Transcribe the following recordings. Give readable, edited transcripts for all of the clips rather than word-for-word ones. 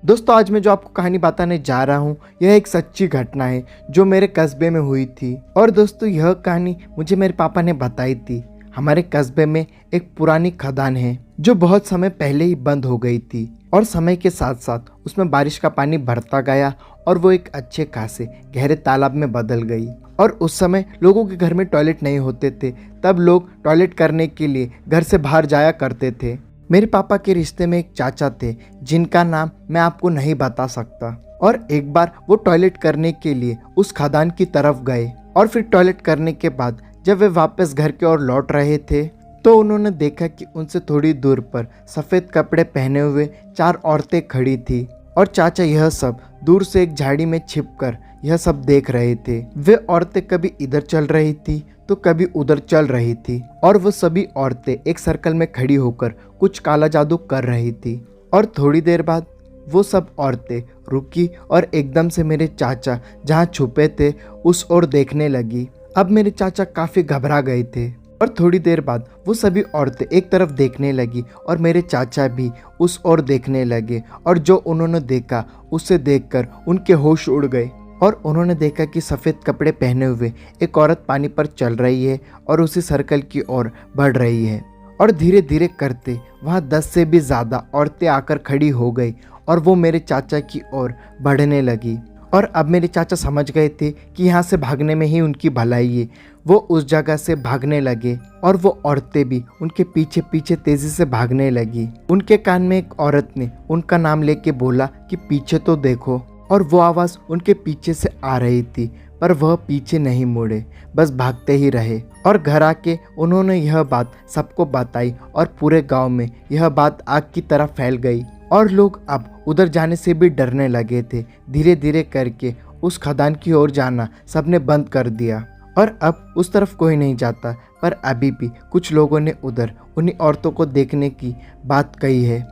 दोस्तों आज मैं जो आपको कहानी बताने जा रहा हूँ यह एक सच्ची घटना है जो मेरे कस्बे में हुई थी। और दोस्तों यह कहानी मुझे मेरे पापा ने बताई थी। हमारे कस्बे में एक पुरानी खदान है जो बहुत समय पहले ही बंद हो गई थी और समय के साथ साथ उसमें बारिश का पानी बढ़ता गया और वो एक अच्छे खासे गहरे तालाब में बदल गई। और उस समय लोगों के घर में टॉयलेट नहीं होते थे, तब लोग टॉयलेट करने के लिए घर से बाहर जाया करते थे। मेरे पापा के रिश्ते में एक चाचा थे जिनका नाम मैं आपको नहीं बता सकता। और एक बार वो टॉयलेट करने के लिए उस खदान की तरफ गए और फिर टॉयलेट करने के बाद जब वे वापस घर की ओर लौट रहे थे तो उन्होंने देखा कि उनसे थोड़ी दूर पर सफ़ेद कपड़े पहने हुए 4 औरतें खड़ी थी। और चाचा यह सब दूर से एक झाड़ी में छिपकर यह सब देख रहे थे। वे औरतें कभी इधर चल रही थी तो कभी उधर चल रही थी और वो सभी औरतें एक सर्कल में खड़ी होकर कुछ काला जादू कर रही थी। और थोड़ी देर बाद वो सब औरतें रुकी और एकदम से मेरे चाचा जहाँ छुपे थे उस ओर देखने लगी। अब मेरे चाचा काफ़ी घबरा गए थे और थोड़ी देर बाद वो सभी औरतें एक तरफ देखने लगी और मेरे चाचा भी उस ओर देखने लगे। और जो उन्होंने देखा उसे देखकर उनके होश उड़ गए और उन्होंने देखा कि सफ़ेद कपड़े पहने हुए एक औरत पानी पर चल रही है और उसी सर्कल की ओर बढ़ रही है। और धीरे धीरे करते वहाँ 10 से भी ज़्यादा औरतें आकर खड़ी हो गई और वो मेरे चाचा की ओर बढ़ने लगी। और अब मेरे चाचा समझ गए थे कि यहाँ से भागने में ही उनकी भलाई है। वो उस जगह से भागने लगे और वो औरतें भी उनके पीछे पीछे तेजी से भागने लगी। उनके कान में एक औरत ने उनका नाम लेके बोला कि पीछे तो देखो। और वो आवाज़ उनके पीछे से आ रही थी पर वह पीछे नहीं मुड़े, बस भागते ही रहे। और घर आके उन्होंने यह बात सबको बताई और पूरे गांव में यह बात आग की तरह फैल गई और लोग अब उधर जाने से भी डरने लगे थे। धीरे धीरे करके उस खदान की ओर जाना सबने बंद कर दिया और अब उस तरफ कोई नहीं जाता। पर अभी भी कुछ लोगों ने उधर उन्हीं औरतों को देखने की बात कही है।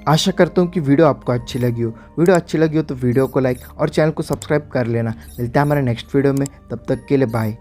आशा करता हूँ कि वीडियो आपको अच्छी लगी हो। वीडियो अच्छी लगी हो तो वीडियो को लाइक और चैनल को सब्सक्राइब कर लेना। मिलते हैं हमारे नेक्स्ट वीडियो में, तब तक के लिए बाय।